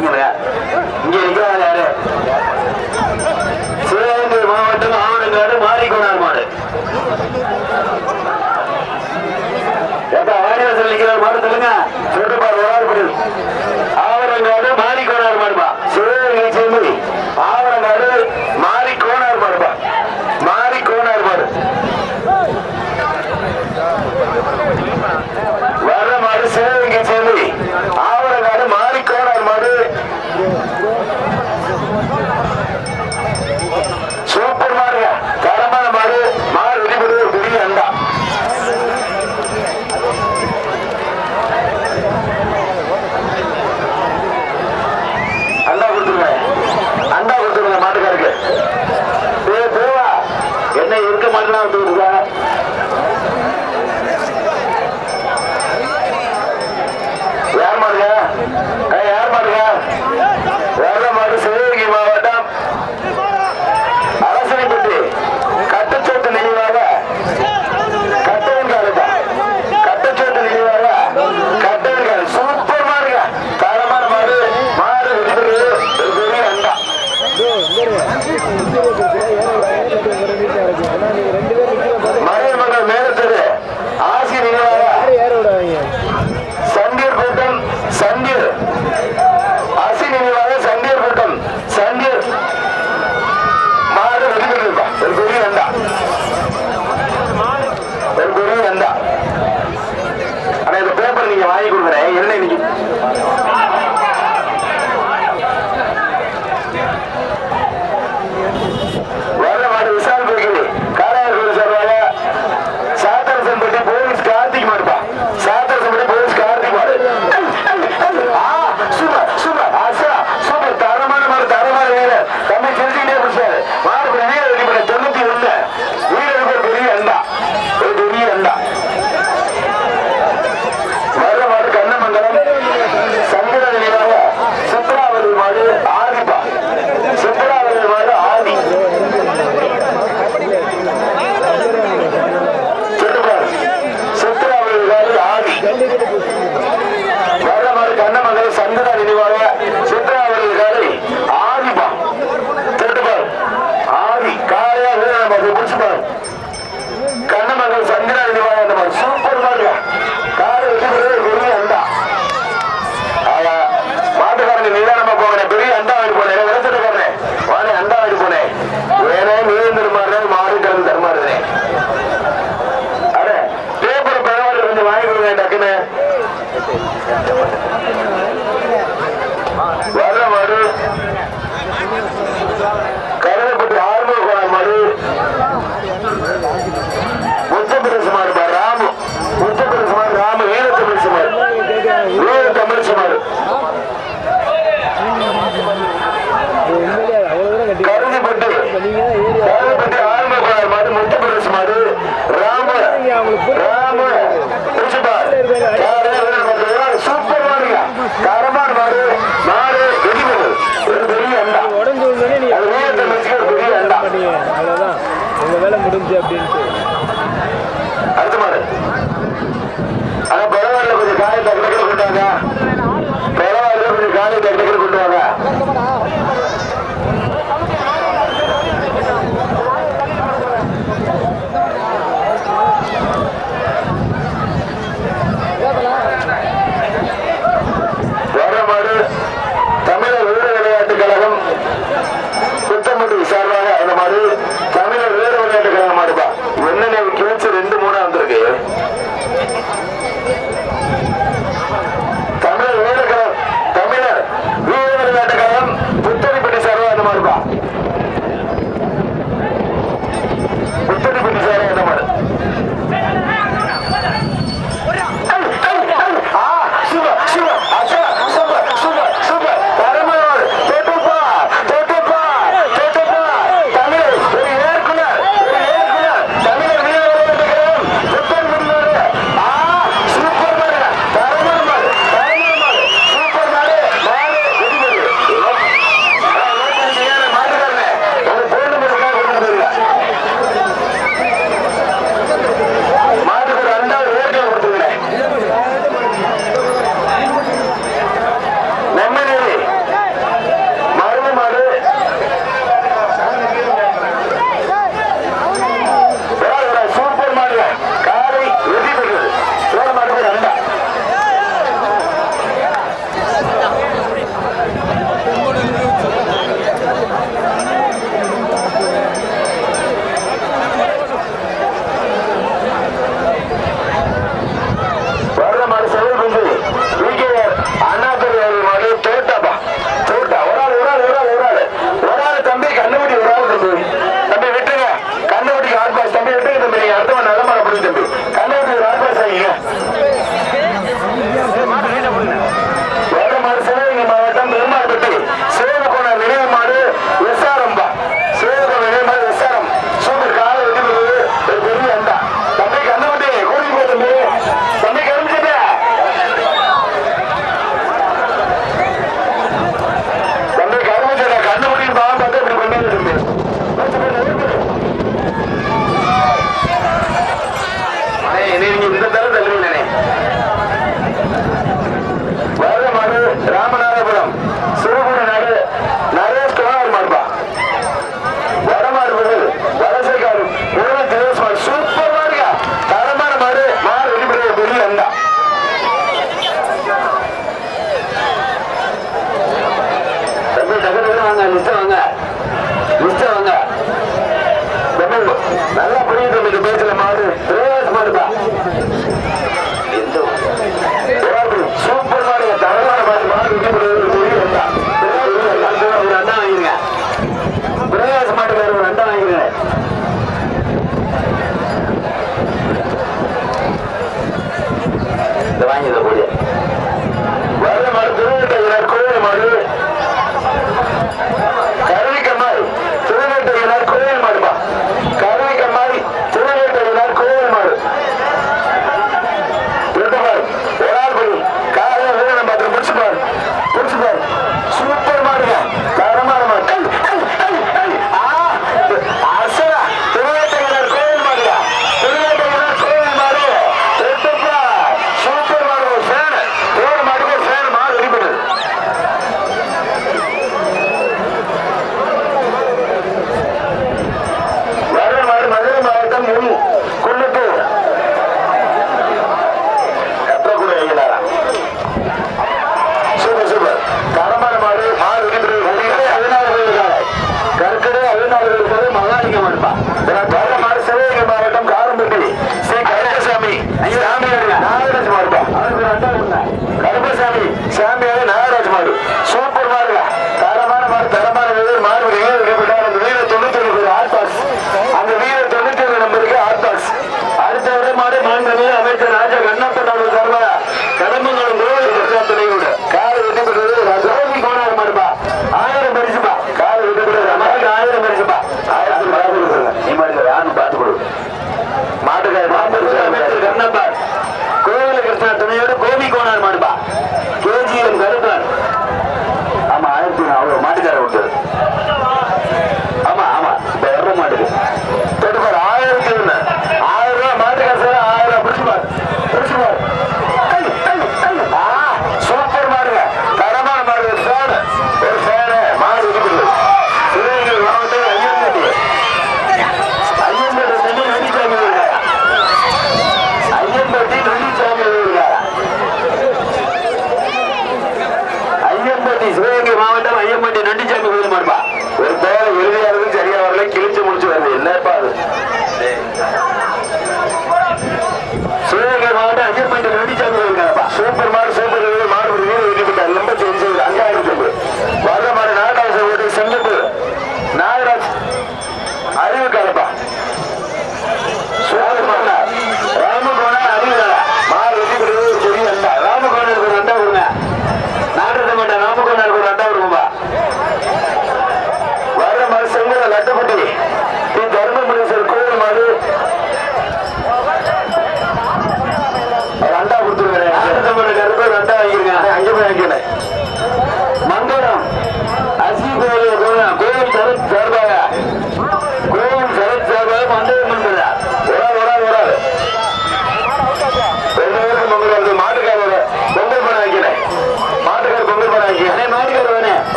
இருக்குங்க. இங்க இருக்கிறாங்க யாரு? சிவகங்கை மாவட்டம் ஆவணங்காடு மாரிக்கோனார் மாடு. வாடிவாசல் நிற்கிற மாடு சொல்லுங்க. ஆவணங்காடு மாரிக்கோனார் மாடுபா. சிவகங்கை சேர்ந்து ஆவணங்காடு மாரிக்கோனார் மாடுபா. மாரிக்கோனார் மாடு வர்ற மாடு சிவகங்கை சேர்ந்து ஆவணங்காடு மாரிக்கோனார் மாடு. சூப்பர் மாடுங்க, தரமான மாடு. மாடு வெளிப்படுது ஒரு பெரிய அண்டா. அண்டா கொடுத்துருங்க, அண்டா கொடுத்துருங்க மாட்டுக்காருக்கு. போவா என்ன இருக்க மாட்டேன்னா விட்டுருக்க. யார் மாடுங்க? யார் மாடுங்க? வர்ற மாடு சிவகங்கை மாவட்டம் அரசனைப்பட்டி கட்டச்சோட்டு நினைவாக கட்டவன்காலுப்பா. கட்டச்சோட்டு நினைவாக கட்டவன்கால். சூப்பர் மாடுங்க, தரமான மாடு. மாடு வெடிப்பது ஒரு பெரிய அண்டா. மறைமகள் மேலத்தரு ஆசி நினைவாக சண்டீர் கூட்டம். சண்டீர் ஆசி நினைவாக சண்டீர் கூட்டம். சண்டீர் மாடு வெடிப்பதுப்பா ஒரு பெரிய அண்டா. ஒரு பெரிய அண்டா. ஆனா இந்த பேப்பர் நீங்க வாங்கி கொடுக்குறேன். என்ன இன்னைக்கு வர்ற மாடு விசால் போய்க்குது. காரையார் சார்பாக சாத்தரசன்பட்டி போலீஸ் கார்த்திக் மாடுப்பா. சாத்தரசன்பட்டி போலீஸ் கார்த்திக் மாடு. சூப்பர் சூப்பர் ஆசா சூப்பர். தரமான மாடு, தரமான வீரர். தம்பி செஞ்சுக்கிட்டே பிடிச்சாரு மாடு. வீரர் ரெடி பண்ண 91 வீரருக்கு ஒரு பெரிய அண்டா. ஒரு பெரிய அண்டா. வர்ற மாடு கண்ணமங்கலம் சங்கர நினைவாக சித்ராவதி மாடு ஆதிப்பா. சித்ராவதி மாடு ஆதி. சித்ராவதி மாடு ஆதி. வர்ற மாடு கண்ணமங்கலம் சங்கர நினைவாக சித்ராவதி காலை ஆதிப்பா. திருட்டுப்பார் ஆதி காலையா பிடிச்சுப்பார். கண்ணமங்கலம் சங்கர நினைவாக அந்த மாதிரி சூப்பர் மாடு. காலை வெற்றி பெரிய அண்டா. மாட்டுக்காரங்க நிதானமா போகிறேன். பெரிய அண்டா வாங்கி போனேன். விளைச்சட்டுக்காரனே வானே அண்டா வாங்கி போனேன். வேணே மீன் தருமாறு மாடு கிழமை தருமாறு. அட பேப்பர் பரவாயில்ல கொஞ்சம் வாங்கி கொடுங்க டக்குன்னு. வர்ற மாடு கருதப்பட்டு ஆறுமுக கோணம் மாடு. முத்தப்பிரசு மாடு ராமு. முத்தப்பிரசு மாடு ராமு. வீரத்தமிழ்ச்சி மாடு. வீரத்தமிழ்ச்சி மாடு கருதிப்பட்டு ஆறுமுக கோணம் மாடு. முத்தப்பிரசு மாடு ராமு. ராமு சூப்பர் மாடுங்க, தரமான மாடு. மாடு வெடிவது ஒரு பெரிய அண்டா. பெரிய அண்டா. அவ்வளவுதான் உங்க வேலை முடிஞ்சு அப்படின்ட்டு. அடுத்த மாடு ஆனா பரவாயில்ல, கொஞ்சம் காயத்தை கிடக்கிற கொண்டாங்க. பரவாயில்ல, கொஞ்சம் காயத்தை கிடக்கிற கொண்டாங்க. வரமாடு தமிழர் வீர விளையாட்டுக் கழகம் புத்தமட்டு சார்பாக அந்த மாதிரி தமிழர் வீர விளையாட்டுக் கழகம் மாடுபா. என்ன கிழிச்சு 2-3 வந்திருக்கு. தமிழர் வீர விளையாட்டுக் கழகம் புத்தடிப்பட்டி சார்பாக அந்த மாடுபா. புத்தடிப்பட்டி சார்பாக அந்த மாடு.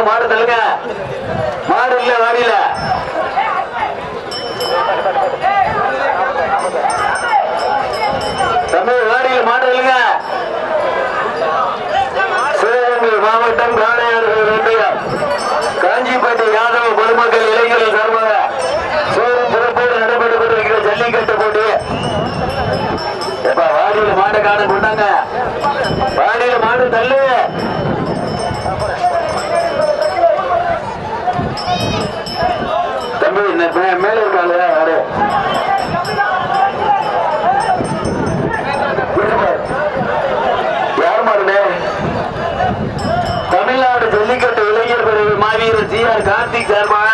மாடு தள்ளுங்க. மாடு இல்ல வாடியில. தமிழ் வாடியில் மாடு தள்ளுங்க. சிவகங்கை மாவட்டம் காளையார்கள் ஒன்றியம் காஞ்சிப்பட்டி யாதவ பொதுமக்கள் இளைஞர்கள் சார்பாக சோறும் சிறப்போடு நடைபெற்று கொண்டிருக்கிற ஜல்லிக்கட்டு போட்டி. எப்ப வாடியில மாட்டை காண கொண்டாங்க. வாடியில மாடு தள்ளு. தம்பி மேல இருக்காங்க. யார் மாறுனே? தமிழ்நாடு ஜல்லிக்கட்டு இளைஞர் பிரிவு மாவீரர் ஜி.ஆர். கார்த்திக் சார்பாக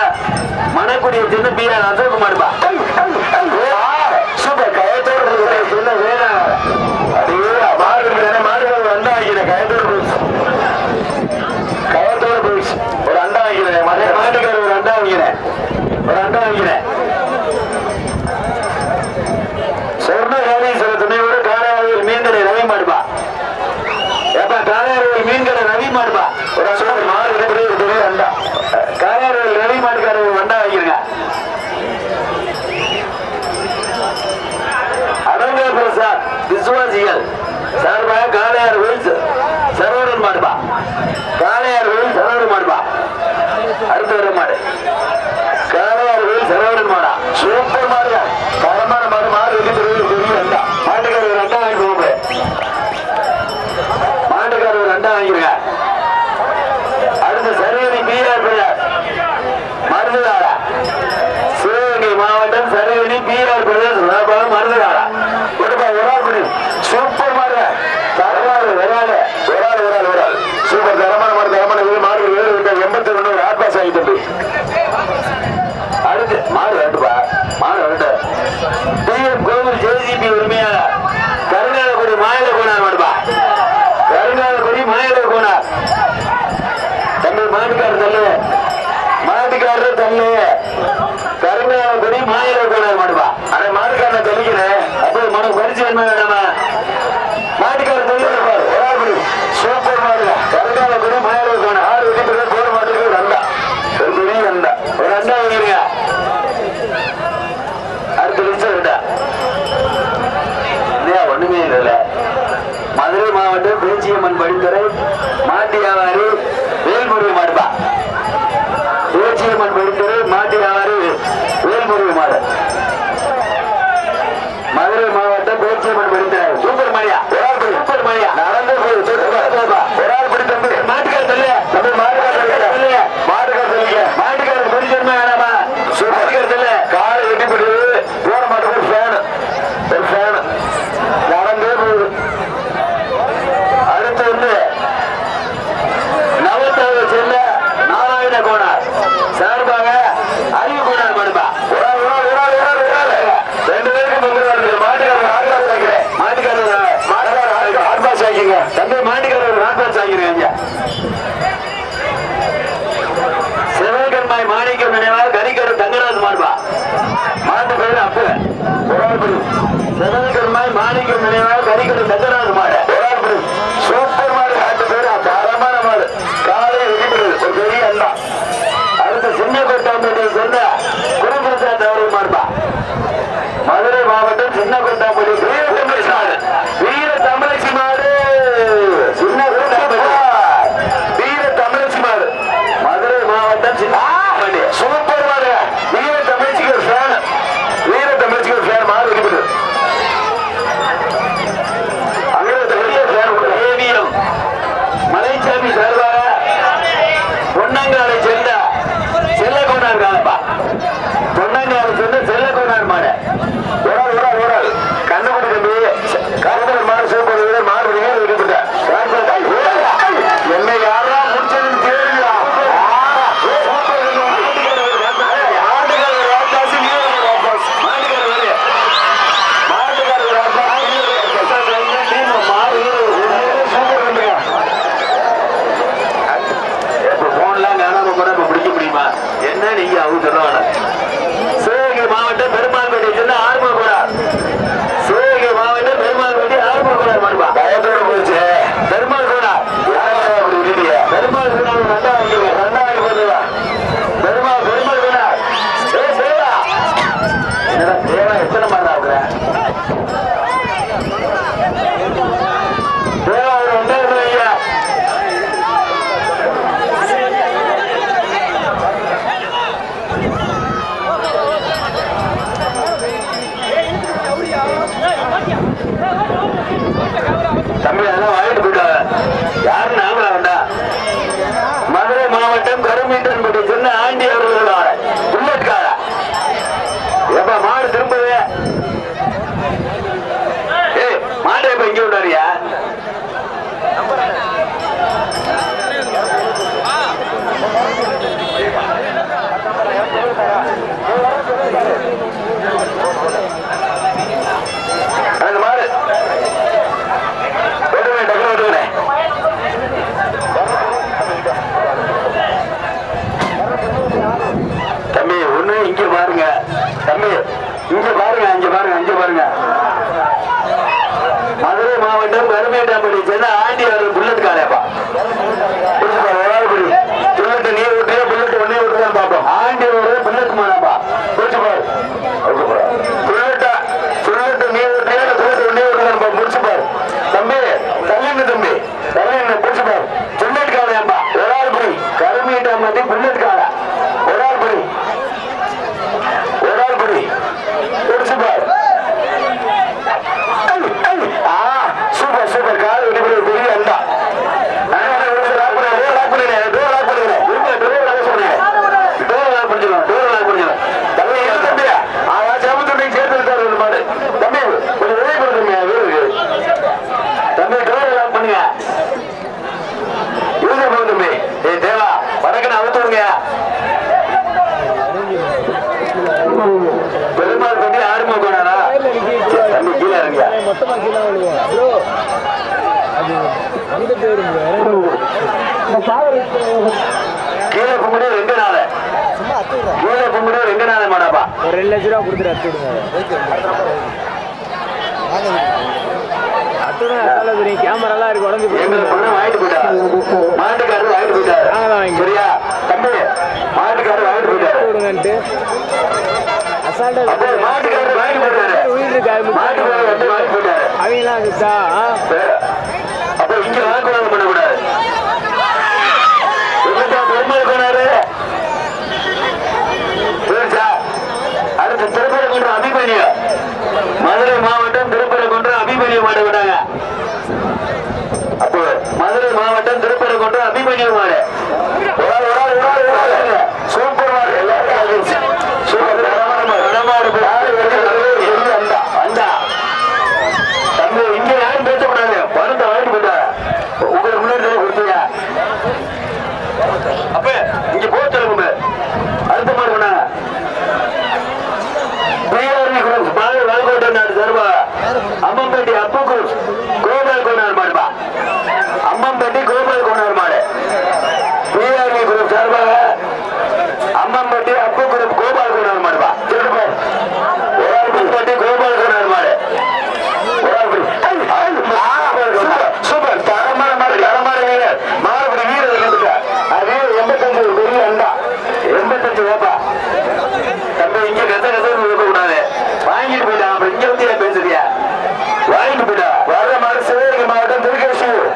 மணக்குடிய சின்ன பி.ஆர். அசோக்குமார்பா சூப்பர் கயத்தோடு சின்ன வேற மாடுகள் அண்டா வைக்கிறேன். கயத்தோடு போயிடுச்சு. ஒரு அண்டா வைக்கிறேன். மாட்டுக்கார ஒரு அண்டா வைக்கிறேன். ஒரு அண்டா வைக்கிறேன். சொர்ண காளீஸ்வர துணையோடு காளையாவில் மீன்கடை ரவி மாடுபா. எப்ப காளையாவில் மீன்கடை ரவி மாடுபா. ஒரு மாடு பெரிய அண்டா. காளையாவில் ரவி மாடுக்கார ஒரு அண்டா வைக்கிறேங்க. அடங்க பிரசாத் விசுவாசிகள் சார்பாக காளையார் கோயில் சரவணன் மாடுபா. காளையார் கோயில் சரவணன் மாடுபா. அடுத்த வர மாடு காளையார் கோயில் சரவணன் மாடா. சூப்பர் மாடு. தரமான மாடு. மாடு பெரிய அண்டா. மாட்டுக்கார ஒரு அண்டா வாங்கிக்கோங்க. மாட்டுக்கார ஒரு அண்டா வாங்கிருங்க. அடுத்த சரவணி பி.ஆர். மருதுகாரா. சிவகங்கை மாவட்டம் சரவணி பி.ஆர். மருதுகாரா. சூப்பர் மாடு. சூப்பர் தரமான மாடு. தரமான மாடு 82 ஆட்பாஸ் ஆகிட்டு. அடுத்து மாடு ரெண்டுப்பா. மாடு ரெண்டு. டிஎம் கோவில் ஜேசிபி உரிமையாளர் கருங்காலக்குடி மாயில கோனார் மாடுப்பா. கருங்காலக்குடி மாயில கோனார். தம்பி மாட்டுக்காரர் தள்ளு. மாட்டுக்காரர் தள்ளு. கருங்காலக்குடி மாயில கோனார் மாடுப்பா. ஆனா மாட்டுக்காரனை தெளிக்கிறேன். அப்போ மனக்கு பரிசு என்ன வேண்டாமா? மாட்டுக்காரர் தள்ளு. சூப்பர் மாடு. கருங்காலக்குடி மாயில கோனார். 6 வெட்டி போட மாட்டுக்கு ஒரு அண்டா. ஒரு பெரிய அண்டா. ஒரு அண்டா வைக்கிறீங்க. அடுத்த நிமிஷம் விட்டா இல்லையா? ஒண்ணுமே இல்லை. மதுரை மாவட்டம் பேச்சியம்மன் படித்துறை மாட்டு வியாபாரி வேல்முருகி மாடுபா. பேச்சியம்மன் படித்துறை மாட்டு வியாபாரி வேல்முருகி மாடு. மதுரை மாவட்டம் பேச்சியம்மன் படித்துறை. சூப்பர் மாடியா. சூப்பர் மாடியா. நடந்து ஒரு ஆள் பிடி தம்பி. மாட்டுக்கார தள்ளு. தம்பி மாட்டுக்கார தள்ளு. மாட்டுக்கார தள்ளிக்க. மாட்டுக்கார பரிசன்மை வேணாமா? மாட்டுக்கார தள்ளு. காலை வெட்டி போடு. போட மாட்டேன். ஒரு ஃபேனு. ஒரு ஃபேனு நடந்தே போகுது. அடுத்து வந்து நவத்தாவை செல்ல நாராயண கோனார் சார்பாக அறிவு கோனார் மடுப்பா. ரெண்டு பேருக்கும் மாட்டுக்காரர் ஆட்பாஸ் ஆகிறேன். மாட்டுக்காரர் ஆட்பாஸ் ஆகிங்க. தம்பி மாட்டுக்காரர் ஆட்பாஸ் ஆகிறேன். சிவகன்மாய் மாணிக்கம் நினைவாக கரிக்கரு தங்கராஜ் மாடுபா. மாட்டு பேரு அப்ப சிவகன்மாய் மாணிக்கம் நினைவாக கரிக்கரு தங்கராஜ் மாடு. சூப்பர் மாடு. மாட்டு பேரு தரமான மாடு. காலை வெட்டிப்படுது. ஒரு பெரிய அண்ணா. அடுத்த சின்ன கொட்டாம்பட்டியை சொன்ன குருபிரசாத் அவர்கள் மாடுபா. மதுரை மாவட்டம் சின்ன கொட்டாம்பட்டி வீர தமிழச்சி மாடு. வீர தமிழச்சி மாடு. சின்ன கொட்டாம்பட்டி வீர தமிழச்சி மாடு. மதுரை மாவட்டம் சின்ன சூப்பர் மாடு. வீர தமிழச்சிக்கு ஒரு ஃபேன். வீர தமிழச்சிக்கு ஒரு ஃபேன். மாடு வெட்டிப்படுது. மலைச்சாமி சார்பாக பொன்னங்காலை சேர்ந்த செல்லக்கோனார் காலப்பா. பொன்னங்காலை சேர்ந்த செல்லக்கோனார் மாடு. ஒரு ஆள் கண்டுபிடி தம்பி. கருந்தர் மாடு சூப்பர் வீரர். மாடு வெட்டிவிட்ட என்னை யாரா முடிச்சதுன்னு கேளுங்களா? என்ன நீங்க அவங்க சொல்லுவாங்க. சிவகங்கை மாவட்டம் பெருமாள்பேட்டை சொன்ன ஆர்வம் கூட. சிவகங்கை மாவட்டம் பெருமாள்பேட்டை ஆர்வம் கூட மாடுபா. பயத்தோடு போச்சு. பெருமாள் கூட பெருமாள் கூட நல்லா மாட்டி புல்லட் கால ஒரு ஆள் படி குடிச்சு பாரு. சூப்பர் சூப்பர் கால் வெட்டி பெரிய அண்டா பெருமாள் பண்ணி ஆடுமா போனாரா தம்பி கீழே இருங்க மொத்தமா கீழே விழுவோம் ப்ரோ அது வந்துட்டு கீழே கும்பிடு 2 நாள் கீழே கும்பிடு 2 நாள் மாடாப்பா ஒரு 2 லட்ச ரூபா கொடுத்துட்டு அத்துடுங்க கேமராலாம் இருக்கு உடம்பு எங்களுக்கு பணம் வாங்கிட்டு போயிட்டாரு மாட்டுக்காரர் வாங்கிட்டு போயிட்டாரு சரியா தம்பி மாட்டுக்காரர் வாங்கிட்டு போயிட்டாரு விடுங்கன்ட்டு அசால்ட்டா மாட்டுக்காரர் வாங்கிட்டு போயிட்டாரு உயிர் இருக்கு மாட்டுக்காரர் வந்து வாங்கிட்டு போயிட்டாரு அவங்களாம் அதுதா அப்ப இங்க வாக்குவாதம் பண்ணக்கூடாது பெருமாள் போனாரு அடுத்து திருப்பரங்குன்ற அபிமன்யு மதுரை மாவட்டம் திருப்பரங்குன்ற அபிமன்யு மாடு விட்டாங்க அப்போ மதுரை மாவட்டம் திருப்பரங்குன்ற அபிமன்யு மாடு சூப்பர் மாடு எல்லாரும் சூப்பர் தம்பி இங்க யாரும் பேசக்கூடாது பணத்தை வாங்கிட்டு போட்டாரு உங்களுக்கு முன்னாடி கொடுத்தீங்க அப்ப இங்க போச்சு அடுத்த மாடு பண்ணாங்க வல்கோட்டை நாடு சர்வா அம்மம்பேட்டி அப்பு கோபால் கோனார் மாடுபா அம்மம்பேட்டி கோபால் கோனார் மாடு பிஆர்வி குரூப் சார்பாக அம்மம்பேட்டி அப்பு குரூப் கோபால் கோனார் மாடுபா அம்மம்பேட்டி கோபால் கோனார் மாடு சூப்பர் தரமான மாடு தரமான வீரர் மாறுபடி வீரர் அது 85 பெரிய அண்டா 85 ஓப்பா தம்பி இங்க கச கூடாது வாங்கிட்டு போயிட்டா அப்புறம் இங்க வந்து பேசுறியா வாங்கிட்டு போயிட்டா வர மாடு சிவகங்கை மாவட்டம் திருக்கேசூர்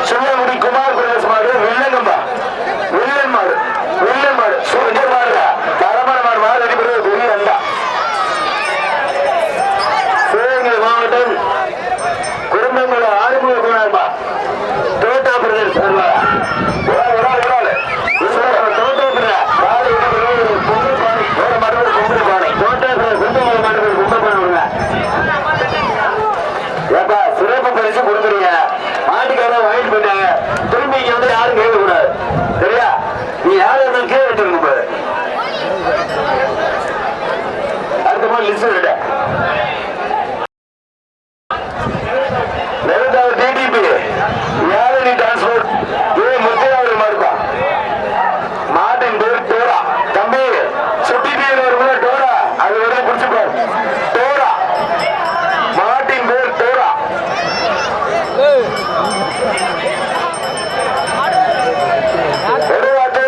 சிவகுடி குமார் பிரதேச மாடு வில்லங்கம்பா வில்லன் மாடு சூப்பர் மாடுடா தரமான மாடு மாடு அடிப்பது பெரிய அண்டா சிவகங்கை மாவட்டம் குடும்பங்கள ஆறுமுக குணார்பா தோட்டா பிரதேச சிறப்பு பரிசு கொடுக்குறீங்க மாட்டுக்காரர் வாங்கிட்டு போயிட்டாங்க திரும்பி இங்க வந்து யாரும் கேட்க கூடாது சரியா நீ யாரும் இருந்தாலும் கேள்வி வச்சிருக்க பாரு அடுத்த மாதிரி லிஸ்ட் நெருந்தாவது டிடிபி யாரு டிரான்ஸ்போர்ட் முத்தையாவது மாறுப்பா மாட்டின் பேர் டோரா தம்பி சுட்டி பேர் வரும்போது டோரா அது வந்து பிடிச்சுப்பாரு டோரா மாட்டின் பேர் டோரா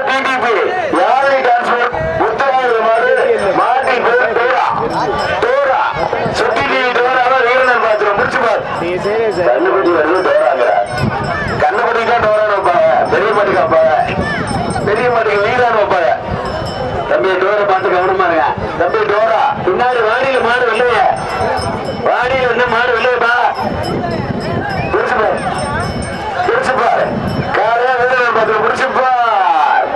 டிடிபி யாரு டிரான்ஸ்போர்ட் முத்தையாவது மாட்டின் பேர் டோரா டோரா சுட்டி டோரா வீரனர் பாத்துரும் முடிச்சுப்பாரு கண்ணுபடி வருது டோராங்க கண்ணுபடி தான் டோரா வைப்பாங்க பெரிய மாட்டுக்கு வைப்பாங்க பெரிய மாட்டுக்கு வீரர் வைப்பாங்க தம்பி டோரை பார்த்து கவனமா இருங்க தம்பி டோரா பின்னாடி வாடியில மாடு இல்லைய வாடியில வந்து மாடு இல்லையப்பா பிடிச்சுப்பாரு காலையா வீரர் பார்த்து பிடிச்சுப்பார்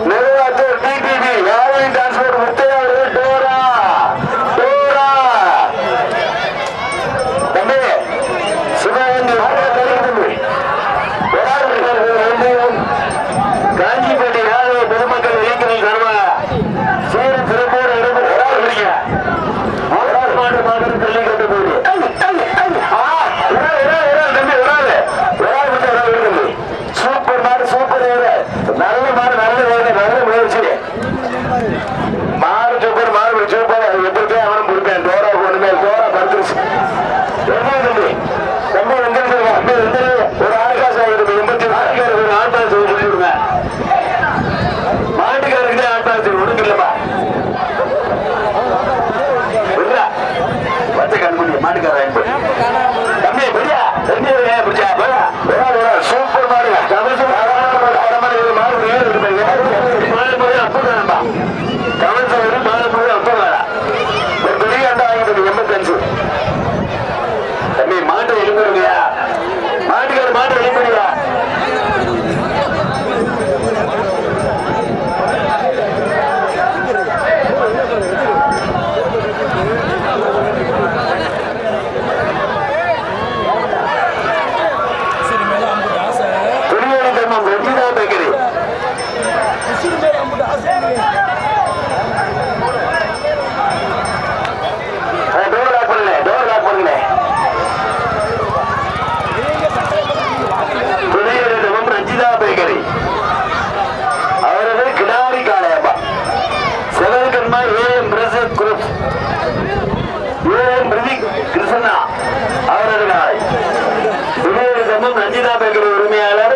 நிறுவனத்தில் டிடிபி யாரையும் டிரான்ஸ்போர்ட் முத்தையாவது டோரா டோரா தம்பி சிவகங்கை தம்பி காஞ்சிபேட்டை யாரு பொதுமக்கள் இயக்கங்கள் தருவாங்க சீரும் சிறப்போடு மாடு மாடு தள்ளி கொண்டு போகுது தம்பி வராது பிரசன்னா அவரது நாளை விவேகமும் ரஞ்சிதா பேக்கரி உரிமையாளர்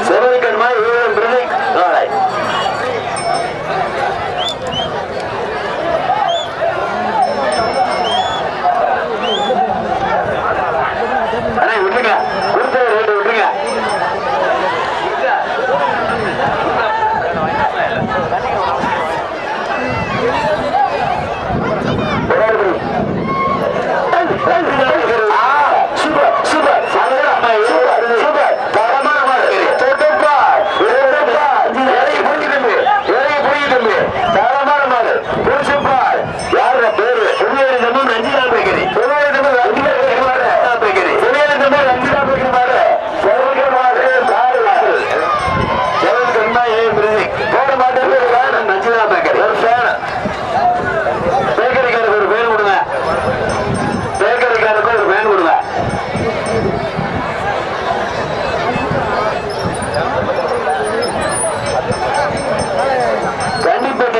செவல்கண்மா விவேகம் பிரதீக் நாளை அண்ணா விட்டுருங்க கொடுத்த ரேட்டு விட்டுருங்க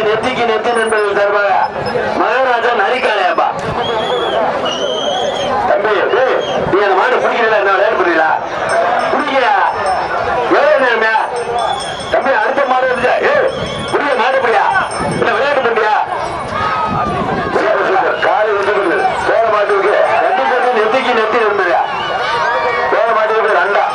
நெத்திக்கு நெத்தி நண்பர்கள் சார்பாக மகாராஜா நரிக்காளையாப்பா தம்பி நீ அந்த மாடு பிடிக்கல என்ன விளையாட்டு புரியல பிடிக்கல எவ்வளவு நேரமே தம்பி அடுத்த மாடு இருந்துச்சா புரிய மாடு புரியா இல்ல விளையாட்டு பண்றியா காலை வந்து சோழ மாட்டுக்கு கண்டிப்பா நெத்திக்கு நெத்தி இருந்ததா சோழ மாட்டுக்கு ரெண்டா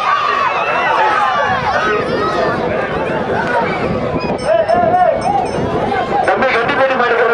தம்பி கட்டிப்பேட்டி மாடு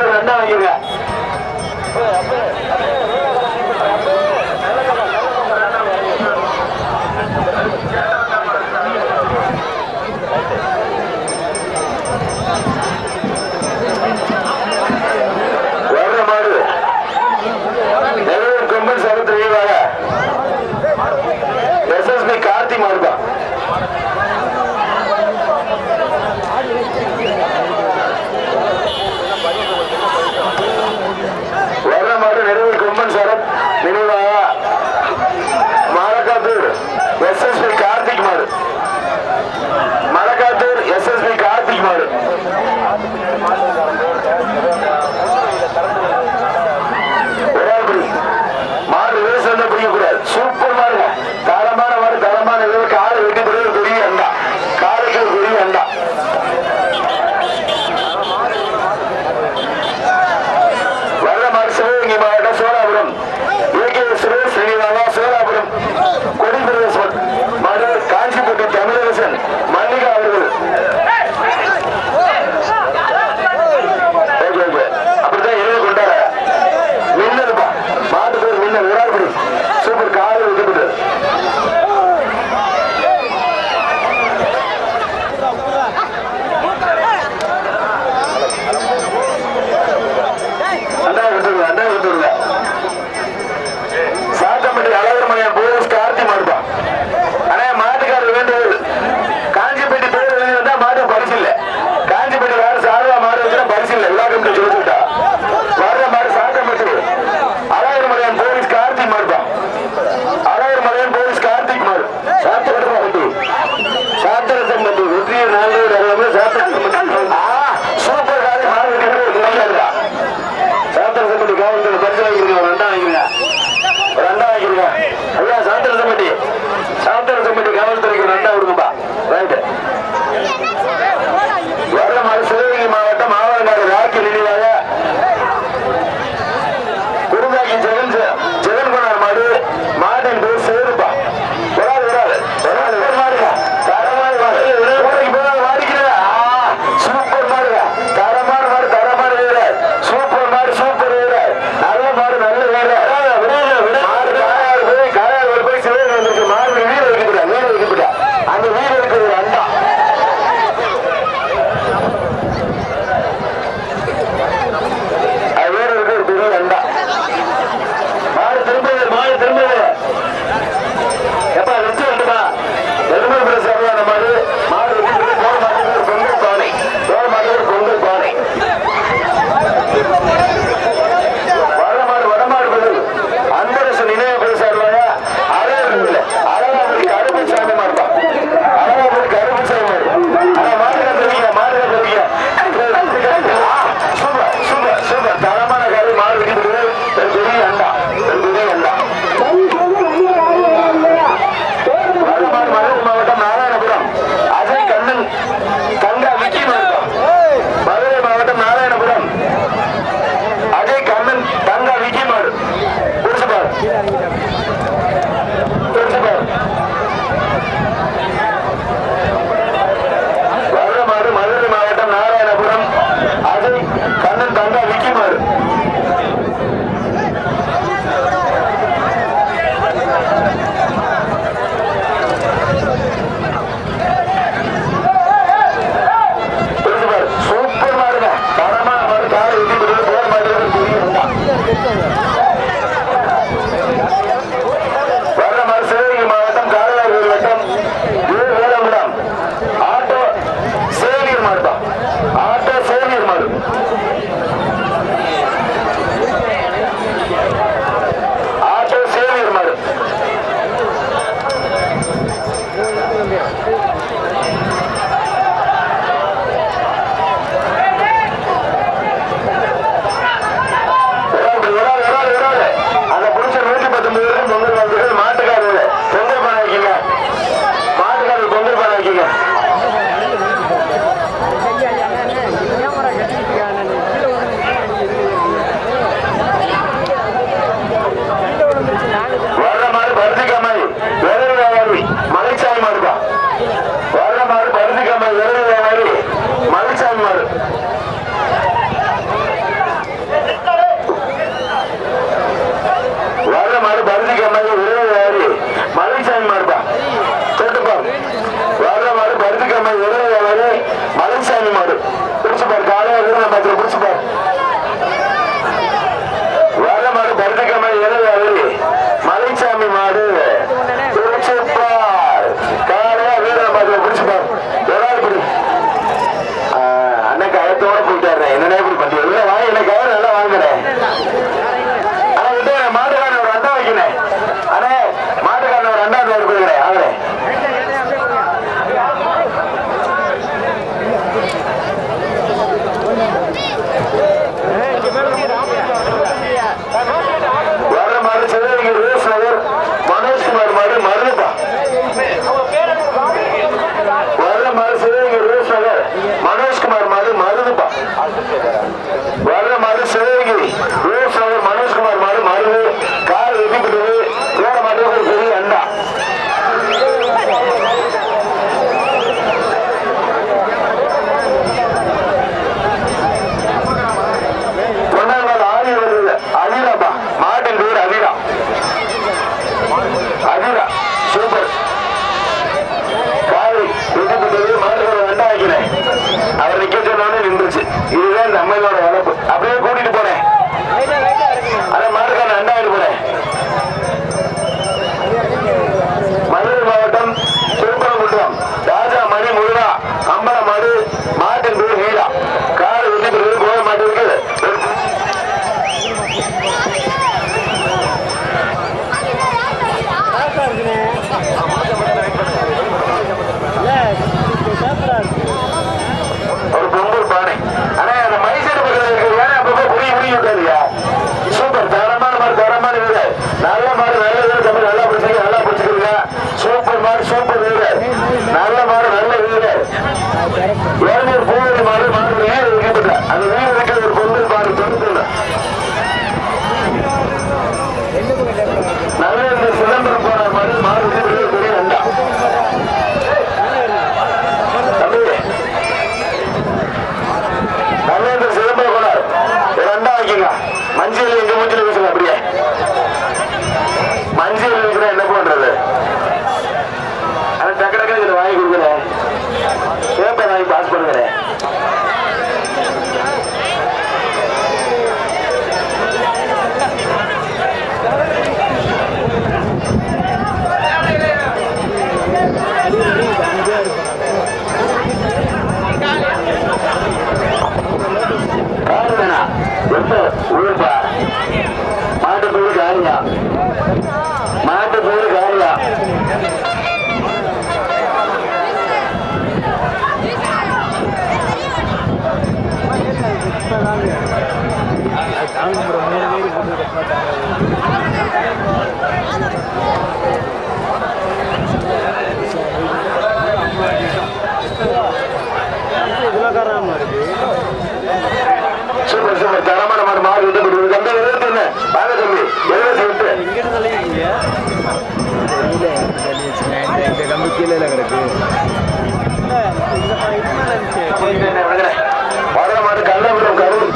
வீரம இறங்குவாரு மலைச்சாமி மாடு. வர்ற மாடு பருதிக்க மாதிரி இறங்குவாரு மலைச்சாமி மாடுப்பா. தொட்டுப்பா. வர்ற மாடு பருதிக்க மாதிரி இறங்குவாரு மலைச்சாமி மாடு. பிடிச்சுப்பாரு காலையா வீரம பத்திர பிடிச்சுப்பாரு. வர்ற மாடு பருதிக்க மாதிரி இறங்குவாரு மலைச்சாமி மாடு. பிடிச்சுப்பார் காலையா வீரம பத்திர பிடிச்சுப்பாரு. அண்ணன் கயத்தோட போயிட்டாரு. என்னன்னா இப்படி பண்றீங்க? இல்ல வாங்க, என்ன கயிறு நல்லா வாங்குறேன். ஆனா விட்டு மாட்டுக்காரன் ஒரு அண்டா வைக்கிறேன். அண்ணே மாட்டுக்காரன் ஒரு ரெண்டாவது பேர் போயிருக்கிறேன். ஆகுறேன் வர்ற மாடு சிவகங்கை ரோஸ் நகர் மனோஜ்குமார் மாடு மருதுப்பா. வர்ற மாடு சிவகங்கை ரோஸ் நகர் மனோஜ்குமார் மாடு மருதுப்பா. வர்ற மாடு சிவகங்கை ரோஸ் நகர் மனோஜ்குமார் மாடு மருது. கால் வெட்டிப்பட்டது. வேற மாட்டு ஒரு பெரிய அண்டா. பொன்னாங்கால் ஆதி வருது அதிராப்பா. மாட்டின் பேர் அதிரா. அதிரா சூப்பர். காலை வெட்டிப்பட்டது. மாட்டுக்கு அண்டா வைக்கிறேன். அவர் நிக்க சொன்னோட நின்றுச்சு. இதுதான் நம்மளோட வளர்ப்பு. அப்படியே கூட்டிட்டு போறேன். அதான் மாட்டுக்கான அண்டாயிட்டு போறேன். மதுரை மாவட்டம் திருப்பரங்குன்றம் ராஜா மணி முருகா அம்பல மாடு. மாட்டின் பேர் நீலா. கால் வெட்டிப்பட்டது. கோவை மாட்டிற்கு ஒரு பொங்கல் பானை. ஆனா அந்த மைசூர் பக்கத்தில் இருக்கு. ஏன்னா அப்பப்போ புரிய விட்டாருயா. சூப்பர் தரமான மாடு. தரமான வீடு. நல்ல மாடு. நல்ல வீடு. தம்பி நல்லா பிடிச்சிருக்க. நல்லா பிடிச்சிருக்கீங்க. சூப்பர் மாடு. சூப்பர் வீடு. நல்ல மாடு. நல்ல வீடு. ஏழு பூவரி மாடு. மாடு வீடு வைக்கப்பட்ட அந்த வீடு வைக்க ஒரு பொங்கல் பாடு தொகுத்துல நல்ல இந்த சிதம்பரம் போன மாடு. மாடு பெரிய அண்டா. தம்பி நல்ல சிதம்பரம் போனார். ஒரு அண்டா வைக்கங்க. மஞ்சள் எங்க மூஞ்சில வீசுங்க. அப்படியே மஞ்சள் வீசுனா என்ன பண்றது? ஆனா டக்கு டக்கு இதுல வாங்கி கொடுக்குறேன். பேப்பர் வாங்கி பாஸ் பண்ணுறேன். ஊருப்பா. மாட்டு பேரு காரியா. மாட்டு பேரு காரியா. சூப்பர் சூப்பர் தரமான மாடு. மாடு விட்டு தம்பி எழுபத்தொன்னு வாங்க தம்பி 78 கீழே கிடக்கு. வர மாடு கள்ளபுரம் கரூர்.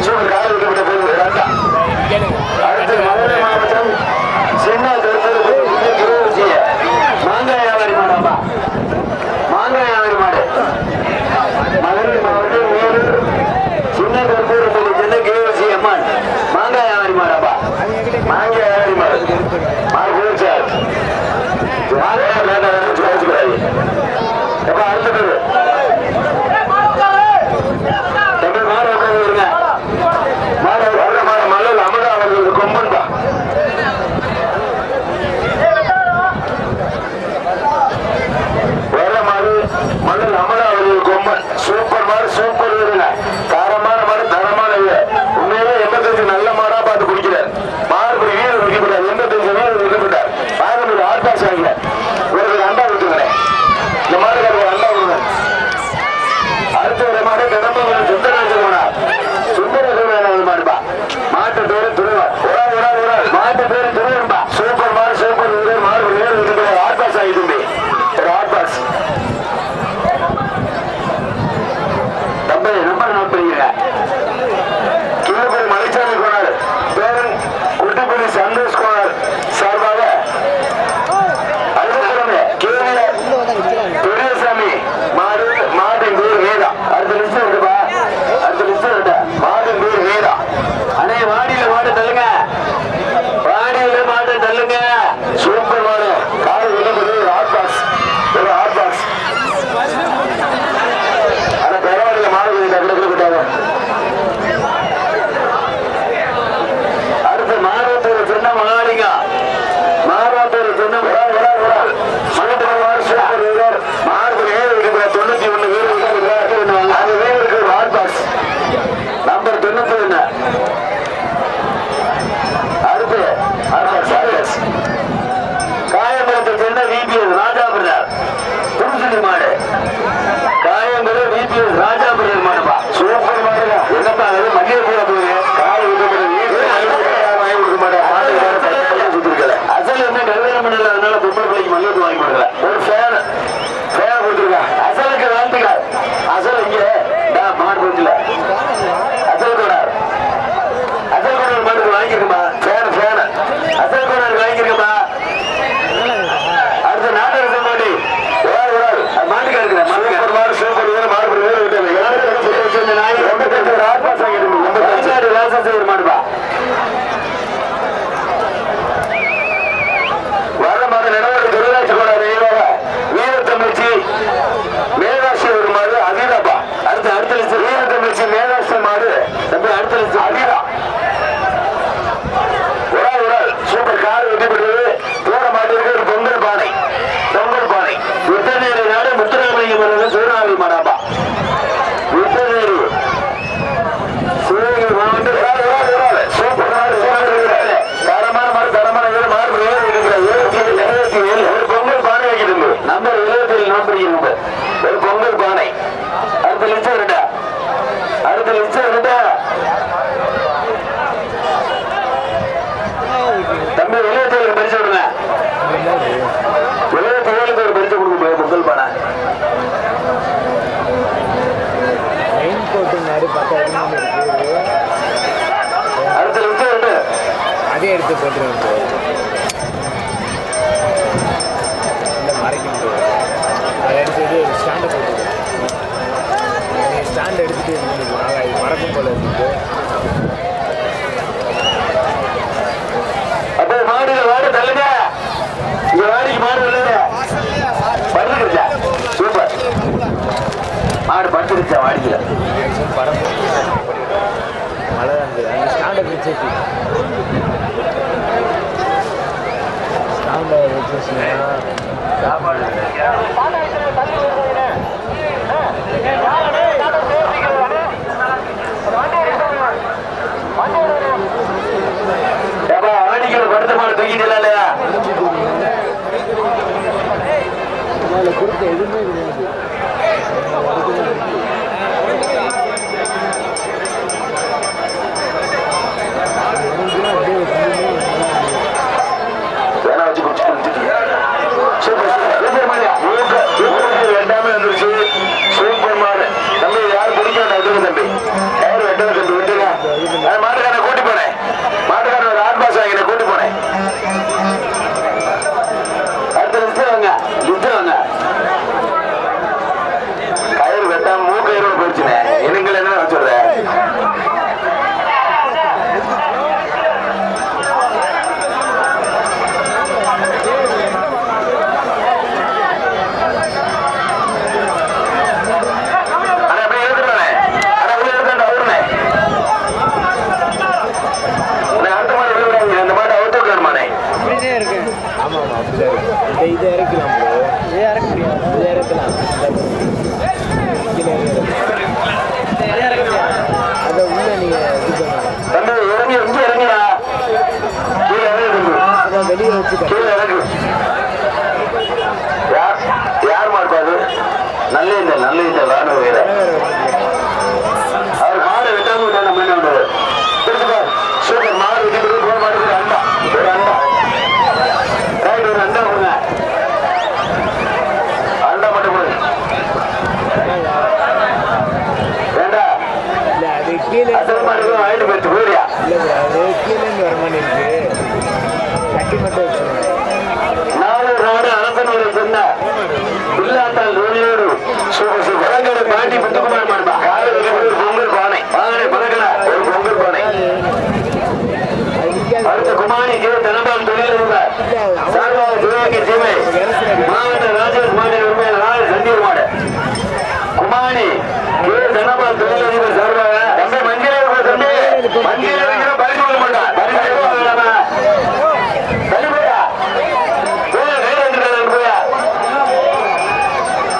சூப்பர் காலை விட்டு போய் மாட்டு பேரு திருவன்பா. சூப்பர் மாடு சூப்பர் வீரர் மாடு வீரர் ஹாட் பாஸ் ஆகிட்டு ஒரு ஹாட் பாஸ். நம்பர் நோட் பண்ணிக்கிறேன். கிழப்பதி மலைச்சாமி கோனார் பேரன் குட்டிப்பள்ளி சந்தோஷ் கோனார் சார்பாக பெரியசாமி மாடு மாட்டின் பேர் வேதா. அடுத்த லிஸ்ட் இருக்குப்பா, அடுத்த லிஸ்ட் இருக்கு. மாட்டின் பேர் வேதா. அண்ணே வாடியில மாடு தள்ளுங்க, வாடியில மாடு தள்ளுங்க. சூப்பர் மாடு காடு விடுபது ஹாட் பாக்ஸ், ஒரு ஹாட் பாக்ஸ். ஆனா பரவாயில்ல மாடு டக்குனு விட்டாங்க. அடுத்து மாறுவத்தூர் சின்ன மகாலிங்க, மாறுவத்தூர் சின்ன சூப்பர் வீரர் மாடு வேறு இருக்கிற 91 வீரர் அது வேறு இருக்கிற ஹாட் பாக்ஸ் நம்பர் 91. அடுத்து காயம்பரத்தை சேர்ந்த விபிஎஸ் ராஜா பிரதர் புதுசுடி மாடு. காயம்பரம் விபிஎஸ் ராஜா பிரதர் மாடுப்பா. சூப்பர் மாடுங்க. என்னப்பா அது மல்லிகை கூட போகுது. காலை வாங்கி கொடுக்க மாட்டேன் சுத்திருக்கல. அசல் என்ன கல்யாணம் பண்ணல, அதனால பொம்பளை பிள்ளைக்கு மல்லிகை வாங்கி கொடுக்கல. ஒரு ஃபேன் கொடுத்துருக்கா. அசலுக்கு வாழ்த்துக்கள். அசல் இங்க மாடு போச்சுல அசல் கூட மாட்டுக்கு வாங்கிருக்கா. ஃபேன் அசல் கூட வாங்கிருக்கா. அடுத்த நாட்டு மாடி மாட்டுக்கா இருக்கிற மாடு சூப்பர் மாடு மாடுப்பா. வர மாத நிலவர திருவிழாட்சி கூட வீரத்தமிழ்ச்சி மேகாசி ஒரு மாடு அதிதாப்பா. அடுத்த லிஸ்ட் வீரத்தமிழ்ச்சி மேகாசி மாடு அடுத்த லிஸ்ட் அதிதா. ஒரு சூப்பர் கார் வெட்டிப்படுறது போற மாட்டிற்கு ஒரு பொங்கல் பானை விட்டநேரி நாடு முத்துராமலிங்கம் சூறாவளி மாடாப்பா. விட்டநேரி சிவகங்கை மாவட்டம் சூப்பர் மாடு தரமான மாடு தரமான மாடு இருக்கிற 77 ஒரு பொங்கல் பானை வைக்கிறது. நம்பர் 77 நம்பர் ஒரு பொங்கல் பானை. அடுத்த லிஸ்ட் இருக்கா, அடுத்த லிஸ்ட் இருக்கா. தம்பி 77 பரிசு விடுங்க. 77 ஒரு பரிசு கொடுக்க பொங்கல் பானை. அடுத்த லிஸ்ட் இருக்கு, அதே எடுத்து போட்டுருவேன். மறைக்க அதை எடுத்து ஸ்டாண்டை போட்டுருவேன். ஸ்டாண்ட் எடுத்துட்டு இது மறக்கும் போல இருக்கு. அப்ப மாடுல வாடு தள்ளுங்க. இங்க வாடிக்கு மாடு இல்ல படுத்துக்கிச்சா. சூப்பர் மாடு படுத்துக்கிச்சா வாடிக்கல. பரப்பு மழை தான் அந்த ஸ்டாண்டை வச்சு ஸ்டாண்டை வச்சுன்னா சாப்பாடு வாடிக்கல படுத்த மாடு தூக்கிட்டு இல்லையா கொடுத்த எதுவுமே கிடையாது. வேணா வச்சு ரெண்டாமே வந்துருச்சு. சூப்பர் மாடு தம்பி யாரும் பிடிக்க வேண்டாம். தம்பி யாரும் வெட்ட தம்பி விட்டுங்க. மாட்டுக்காரனை கூட்டி போனேன், மாட்டுக்காரன் ஒரு ஹாட் பாஸ் வாங்கின கூட்டி போனேன். அடுத்த லிஸ்ட் வாங்க, லிஸ்ட் வாங்க. நாளூர் நாடு அரசனூரை சொன்ன இல்லாத்தால் ரோடியோடு பழங்கடை பாண்டி முத்துக்குமார் மாடுபா பொங்கல் பானை பானை பழங்கடை ஒரு பொங்கல் பானை அடுத்த குமாரி கே தனபால் தொழிலதிபர் சார்பாக சிவகங்கை சீமை மாவட்ட ராஜேஷ் மாடு உரிமையாளர் சந்தீர் மாடு குமாரி கே தனபால் தொழிலதிபர் சார்பாக தம்பி மஞ்சள் தம்பி மஞ்சள் பரிசு கொள்ள மாட்டார்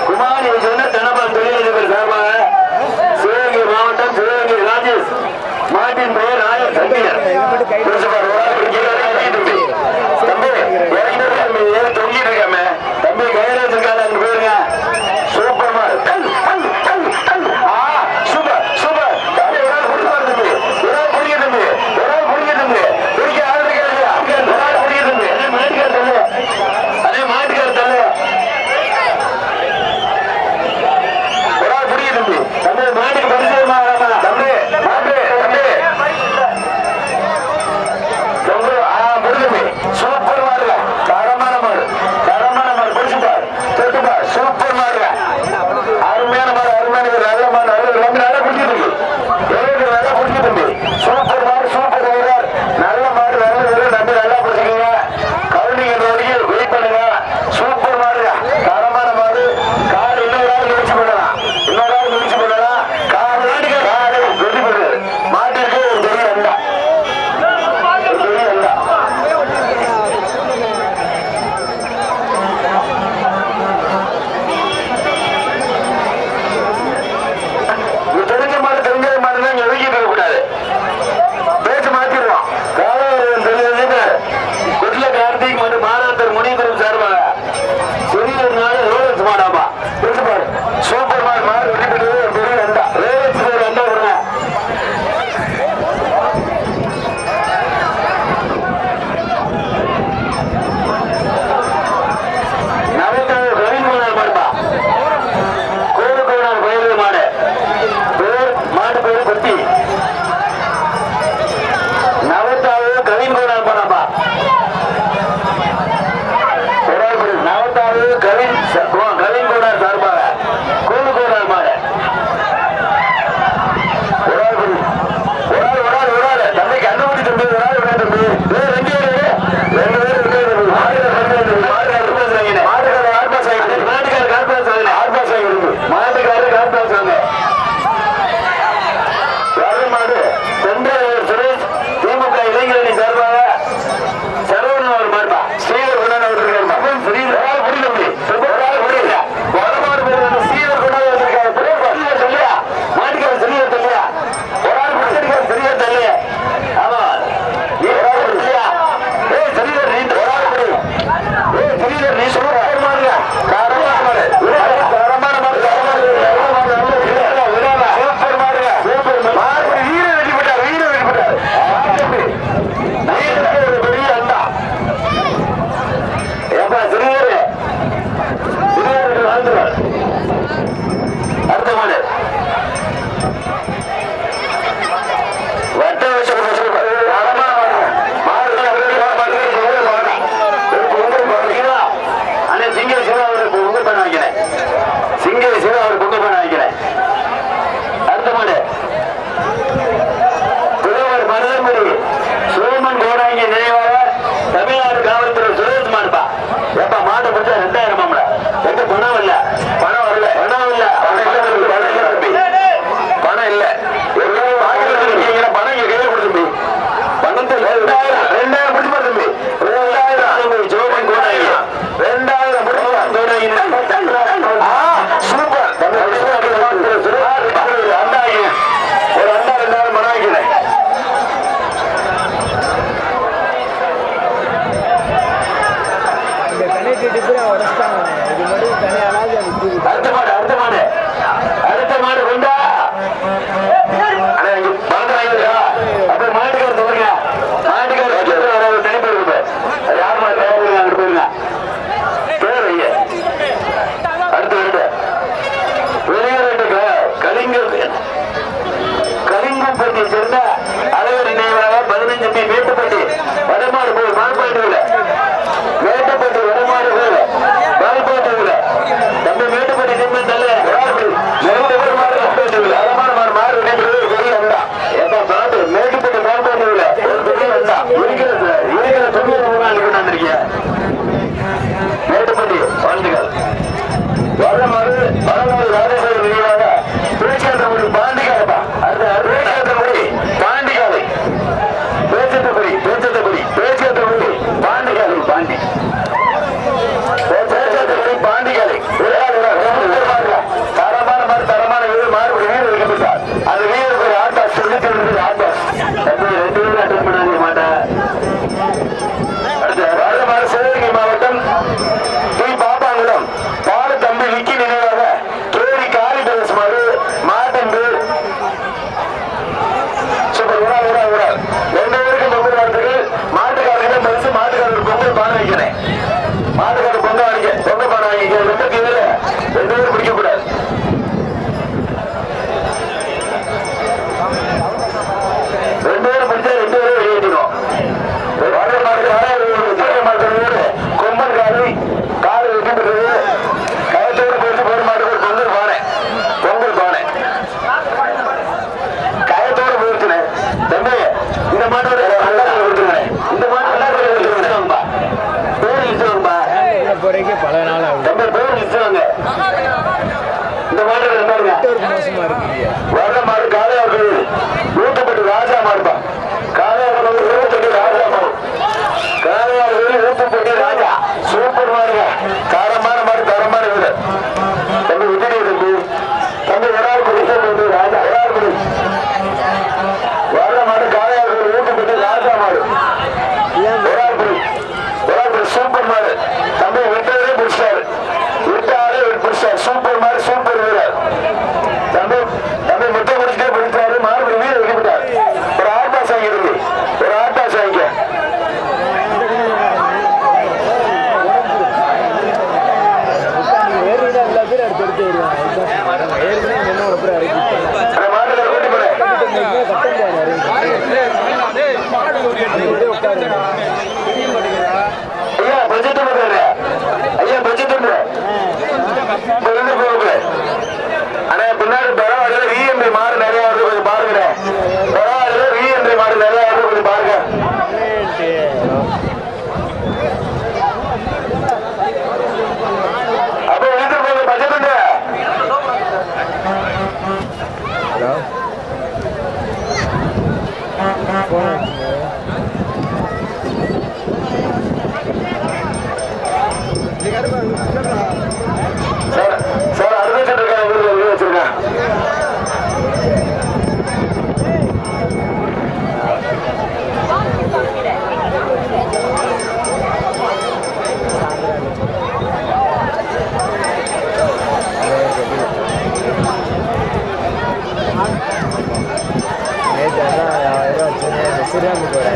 குமாரி சொன்ன தனபால் தொழிலதிபர் சார்பாக சிவகங்கை மாவட்டம் சிவகங்கை ராஜேஷ் மாட்டின் பெயர் ராஜேஷ் சந்தீர் தம்பி கைராஜ் இருக்காங்க போயிருங்க சூப்பர் சூப்பர் சூப்பர் தம்பி ஒரு ஆள் குடிப்பாரு தம்பி ஒரு ஆள் குடிக்க தம்பி ஒரு ஆள் குடிக்க தம்பி குடிக்க ஆள் இருக்காங்க ஒரு ஆள் குடிக்க தம்பி அதே மாட்டுக்கார தள்ளு ஒரு ஆள் குடிக்க தம்பி தம்பி மாட்டுக்கு பரிசயமா தம்பி மாட்டு தம்பி சூப்பர் மாடுங்க தரமான மாடு பிடிச்சுப்பார் தொட்டுப்பார் சூப்பர் மாடுங்க அருமையான மாடு அருமையான நல்ல மாடு ரொம்ப நல்லா பிடிச்சிருக்கு நல்லா பிடிச்சிருக்கு சூப்பர் மாடு சூப்பர் வீரர் நல்ல மாடு நல்ல வீரர் நம்பி நல்லா பிடிச்சிக்கோங்க கவுண்டிங் ரோடிக்கு வெயிட் பண்ணுங்க சூப்பர் மாடுங்க தரமான மாடு கார் இன்னொரு ஆள் நிகழ்ச்சி பண்ணலாம் கார் காரு வெட்டி போடுது மாட்டிற்கு ஒரு பெரிய அண்டா சூப்பர் மாடு மாடு பெரிய அண்டா அண்டா வருங்க நவத்தாவு ரவீந்திரநாத் மாடுபா கோவில்கோடார் கோயில் மாடு மாடு பேரு பத்தி நவத்தாவு கவின்கோடார் மாடப்பா நவத்தாவு கவின்கோடார் சார்பாக கோவில்கோடார் மாடு ஒரு ஆள் தம்பி கண்டுபிடி தம்பி ஒரு ஆள் விட தம்பி ரெண்டு பேரு மாட்டுக்காரர் கார்பாஸ் வாங்க மாடு சென்ட்ரல் சுரேஷ் திமுக இளைஞரணி சார்பாக சரவணன் அவர் மாடுபா ஸ்ரீதர் கொண்டாட ஸ்ரீதர் புரியுது ஸ்ரீதர் கொண்டாட வந்திருக்காரு சொல்லியா மாட்டுக்கார சரியா தெரியல ஒரு ஆள் பிடிச்சிருக்காரு சரியா தெரியல ஆமா சரியா சரிதர் நீ ஒரு ஆள் படி சரிதர் நீ சொல்லுங்க மாடுங்க தரமான மாடு அடுத்த மாடு வட்ட அண்ணே சிங்க சிவா அவருக்கு பொங்கல் பண்ண வைக்கிறேன் அடுத்த மாடு புலவர் மருதமணி சோமன் கோடாங்கி நினைவாக தமிழ்நாடு காவல்துறை சுரேஷ் மாடுப்பா எப்ப மாட்டை பிடிச்சா 2000 மாமல எங்க பணம் இல்ல பணம் இல்ல பணம் இங்க கையில கொடுத்து பணத்தை 2000 பிடிச்சு தம்பி 2000 சோமன் கோடாங்கி 2000 கோடாங்கி சூப்பர் ஒரு அண்டா 2000 பணம் வைக்கிறேன் அடுத்த மாடு கொண்டா அப்ப மாட்டுக்கார சொல்லுங்க மாட்டுக்கார தனிப்பேர் யார் மாட்டு அங்கிட்டு போயிருங்க பேர் ஐயா அடுத்த வெளியேற கலிங்கப்பட்டியை சேர்ந்த அழகர் நினைவாக 15 மேட்டுப்பட்டி வடமாடு போய் மார்பாட்டு சார் சார் அடுத்த சுற்றுக்கான வீரர்கள் வச்சிருக்கேன். நேற்று 1000 வச்சு சிறுகாமி போகிறேன்.